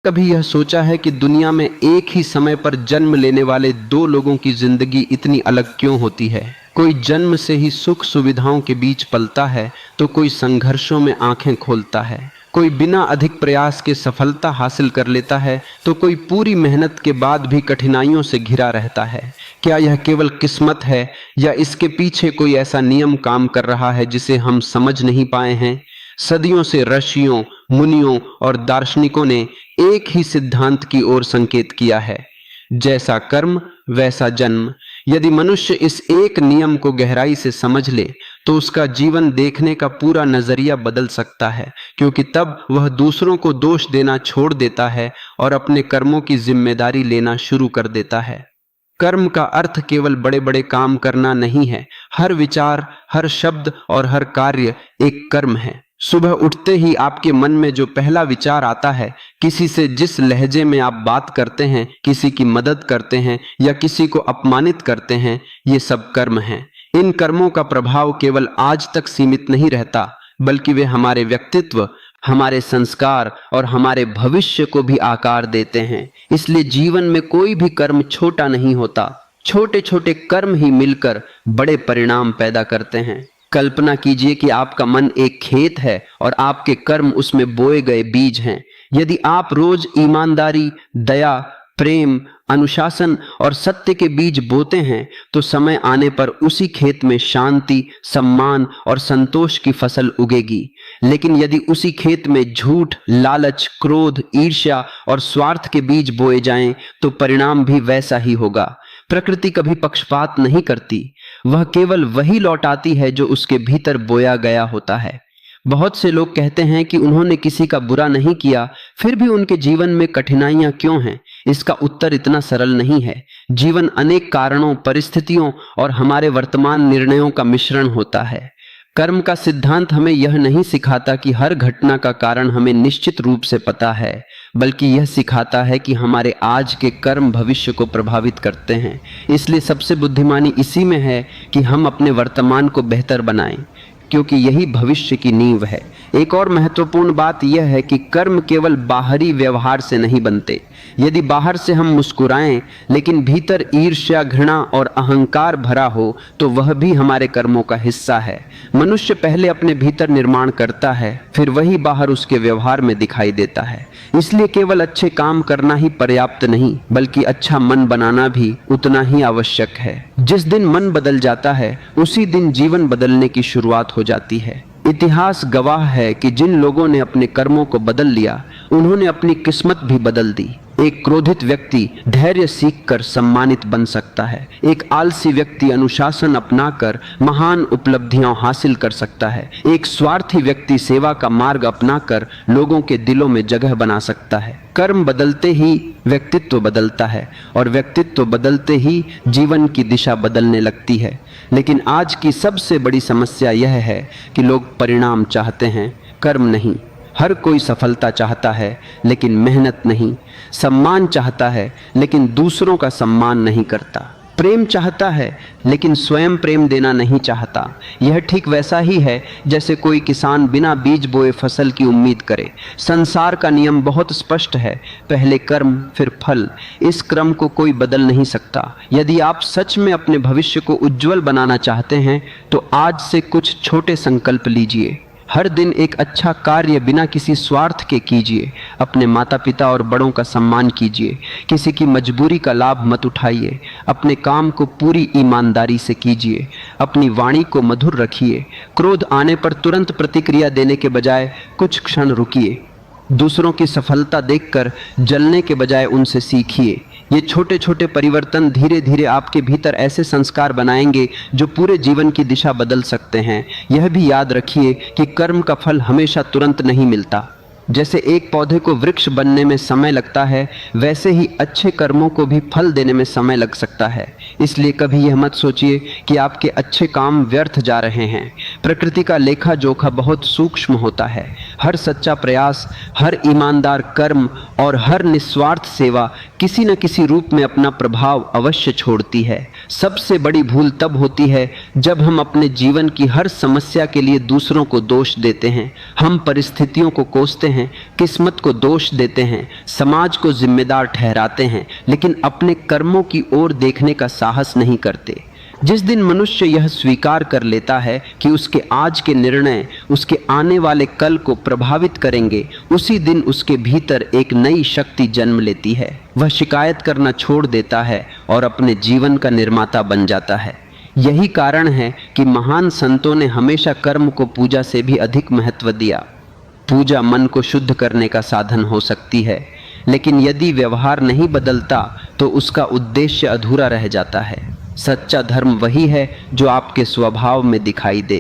कभी यह सोचा है कि दुनिया में एक ही समय पर जन्म लेने वाले दो लोगों की जिंदगी इतनी अलग क्यों होती है? कोई जन्म से ही सुख सुविधाओं के बीच पलता है तो कोई संघर्षों में आंखें खोलता है। कोई बिना अधिक प्रयास के सफलता हासिल कर लेता है तो कोई पूरी मेहनत के बाद भी कठिनाइयों से घिरा रहता है। क्या यह केवल किस्मत है या इसके पीछे कोई ऐसा नियम काम कर रहा है जिसे हम समझ नहीं पाए हैं? सदियों से ऋषियों, मुनियों और दार्शनिकों ने एक ही सिद्धांत की ओर संकेत किया है, जैसा कर्म वैसा जन्म। यदि मनुष्य इस एक नियम को गहराई से समझ ले तो उसका जीवन देखने का पूरा नजरिया बदल सकता है, क्योंकि तब वह दूसरों को दोष देना छोड़ देता है और अपने कर्मों की जिम्मेदारी लेना शुरू कर देता है। कर्म का अर्थ केवल बड़े बड़े काम करना नहीं है। हर विचार, हर शब्द और हर कार्य एक कर्म है। सुबह उठते ही आपके मन में जो पहला विचार आता है, किसी से जिस लहजे में आप बात करते हैं, किसी की मदद करते हैं या किसी को अपमानित करते हैं, ये सब कर्म हैं। इन कर्मों का प्रभाव केवल आज तक सीमित नहीं रहता, बल्कि वे हमारे व्यक्तित्व, हमारे संस्कार और हमारे भविष्य को भी आकार देते हैं। इसलिए जीवन में कोई भी कर्म छोटा नहीं होता। छोटे छोटे कर्म ही मिलकर बड़े परिणाम पैदा करते हैं। कल्पना कीजिए कि आपका मन एक खेत है और आपके कर्म उसमें बोए गए बीज हैं। यदि आप रोज ईमानदारी, दया, प्रेम, अनुशासन और सत्य के बीज बोते हैं तो समय आने पर उसी खेत में शांति, सम्मान और संतोष की फसल उगेगी। लेकिन यदि उसी खेत में झूठ, लालच, क्रोध, ईर्ष्या और स्वार्थ के बीज बोए जाएं तो परिणाम भी वैसा ही होगा। प्रकृति कभी पक्षपात नहीं करती, वह केवल वही लौटाती है जो उसके भीतर बोया गया होता है। बहुत से लोग कहते हैं कि उन्होंने किसी का बुरा नहीं किया, फिर भी उनके जीवन में कठिनाइयां क्यों हैं? इसका उत्तर इतना सरल नहीं है। जीवन अनेक कारणों, परिस्थितियों और हमारे वर्तमान निर्णयों का मिश्रण होता है। कर्म का सिद्धांत हमें यह नहीं सिखाता कि हर घटना का कारण हमें निश्चित रूप से पता है, बल्कि यह सिखाता है कि हमारे आज के कर्म भविष्य को प्रभावित करते हैं। इसलिए सबसे बुद्धिमानी इसी में है कि हम अपने वर्तमान को बेहतर बनाएं, क्योंकि यही भविष्य की नींव है। एक और महत्वपूर्ण बात यह है कि कर्म केवल बाहरी व्यवहार से नहीं बनते। यदि बाहर से हम मुस्कुराएं लेकिन भीतर ईर्ष्या, घृणा और अहंकार भरा हो तो वह भी हमारे कर्मों का हिस्सा है। मनुष्य पहले अपने भीतर निर्माण करता है, फिर वही बाहर उसके व्यवहार में दिखाई देता है। इसलिए केवल अच्छे काम करना ही पर्याप्त नहीं, बल्कि अच्छा मन बनाना भी उतना ही आवश्यक है। जिस दिन मन बदल जाता है उसी दिन जीवन बदलने की शुरुआत हो जाती है। इतिहास गवाह है कि जिन लोगों ने अपने कर्मों को बदल लिया, उन्होंने अपनी किस्मत भी बदल दी। एक क्रोधित व्यक्ति धैर्य सीखकर सम्मानित बन सकता है। एक आलसी व्यक्ति अनुशासन अपनाकर महान उपलब्धियां हासिल कर सकता है। एक स्वार्थी व्यक्ति सेवा का मार्ग अपनाकर लोगों के दिलों में जगह बना सकता है। कर्म बदलते ही व्यक्तित्व बदलता है और व्यक्तित्व बदलते ही जीवन की दिशा बदलने लगती है। लेकिन आज की सबसे बड़ी समस्या यह है कि लोग परिणाम चाहते हैं, कर्म नहीं। हर कोई सफलता चाहता है लेकिन मेहनत नहीं, सम्मान चाहता है लेकिन दूसरों का सम्मान नहीं करता, प्रेम चाहता है लेकिन स्वयं प्रेम देना नहीं चाहता। यह ठीक वैसा ही है जैसे कोई किसान बिना बीज बोए फसल की उम्मीद करे। संसार का नियम बहुत स्पष्ट है, पहले कर्म फिर फल। इस क्रम को कोई बदल नहीं सकता। यदि आप सच में अपने भविष्य को उज्जवल बनाना चाहते हैं तो आज से कुछ छोटे संकल्प लीजिए। हर दिन एक अच्छा कार्य बिना किसी स्वार्थ के कीजिए। अपने माता पिता और बड़ों का सम्मान कीजिए। किसी की मजबूरी का लाभ मत उठाइए। अपने काम को पूरी ईमानदारी से कीजिए। अपनी वाणी को मधुर रखिए। क्रोध आने पर तुरंत प्रतिक्रिया देने के बजाय कुछ क्षण रुकिए। दूसरों की सफलता देखकर जलने के बजाय उनसे सीखिए। ये छोटे छोटे परिवर्तन धीरे धीरे आपके भीतर ऐसे संस्कार बनाएंगे जो पूरे जीवन की दिशा बदल सकते हैं। यह भी याद रखिए कि कर्म का फल हमेशा तुरंत नहीं मिलता। जैसे एक पौधे को वृक्ष बनने में समय लगता है, वैसे ही अच्छे कर्मों को भी फल देने में समय लग सकता है। इसलिए कभी यह मत सोचिए कि आपके अच्छे काम व्यर्थ जा रहे हैं। प्रकृति का लेखा जोखा बहुत सूक्ष्म होता है। हर सच्चा प्रयास, हर ईमानदार कर्म और हर निस्वार्थ सेवा किसी न किसी रूप में अपना प्रभाव अवश्य छोड़ती है। सबसे बड़ी भूल तब होती है जब हम अपने जीवन की हर समस्या के लिए दूसरों को दोष देते हैं। हम परिस्थितियों को कोसते हैं, किस्मत को दोष देते हैं, समाज को जिम्मेदार ठहराते हैं, लेकिन अपने कर्मों की ओर देखने का साहस नहीं करते। जिस दिन मनुष्य यह स्वीकार कर लेता है कि उसके आज के निर्णय उसके आने वाले कल को प्रभावित करेंगे, उसी दिन उसके भीतर एक नई शक्ति जन्म लेती है। वह शिकायत करना छोड़ देता है और अपने जीवन का निर्माता बन जाता है। यही कारण है कि महान संतों ने हमेशा कर्म को पूजा से भी अधिक महत्व दिया। पूजा मन को शुद्ध करने का साधन हो सकती है, लेकिन यदि व्यवहार नहीं बदलता तो उसका उद्देश्य अधूरा रह जाता है। सच्चा धर्म वही है जो आपके स्वभाव में दिखाई दे।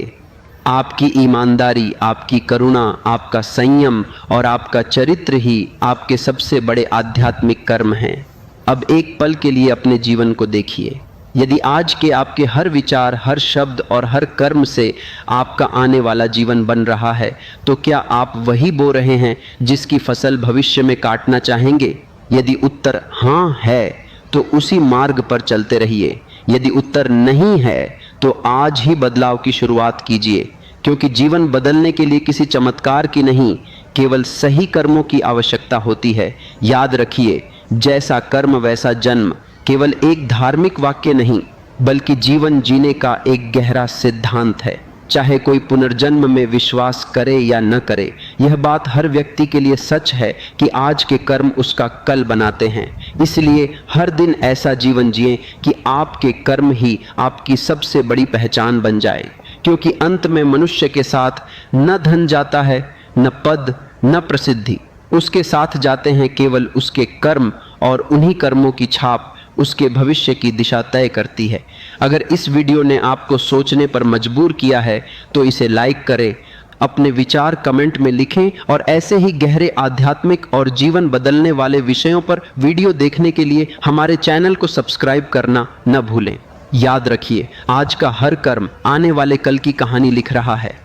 आपकी ईमानदारी, आपकी करुणा, आपका संयम और आपका चरित्र ही आपके सबसे बड़े आध्यात्मिक कर्म हैं। अब एक पल के लिए अपने जीवन को देखिए। यदि आज के आपके हर विचार, हर शब्द और हर कर्म से आपका आने वाला जीवन बन रहा है, तो क्या आप वही बो रहे हैं जिसकी फसल भविष्य में काटना चाहेंगे? यदि उत्तर हाँ है तो उसी मार्ग पर चलते रहिए। यदि उत्तर नहीं है तो आज ही बदलाव की शुरुआत कीजिए, क्योंकि जीवन बदलने के लिए किसी चमत्कार की नहीं, केवल सही कर्मों की आवश्यकता होती है। याद रखिए, जैसा कर्म वैसा जन्म केवल एक धार्मिक वाक्य नहीं, बल्कि जीवन जीने का एक गहरा सिद्धांत है। चाहे कोई पुनर्जन्म में विश्वास करे या न करे, यह बात हर व्यक्ति के लिए सच है कि आज के कर्म उसका कल बनाते हैं। इसलिए हर दिन ऐसा जीवन जिएं कि आपके कर्म ही आपकी सबसे बड़ी पहचान बन जाए, क्योंकि अंत में मनुष्य के साथ न धन जाता है, न पद, न प्रसिद्धि। उसके साथ जाते हैं केवल उसके कर्म, और उन्हीं कर्मों की छाप उसके भविष्य की दिशा तय करती है। अगर इस वीडियो ने आपको सोचने पर मजबूर किया है तो इसे लाइक करें, अपने विचार कमेंट में लिखें और ऐसे ही गहरे आध्यात्मिक और जीवन बदलने वाले विषयों पर वीडियो देखने के लिए हमारे चैनल को सब्सक्राइब करना न भूलें। याद रखिए, आज का हर कर्म आने वाले कल की कहानी लिख रहा है।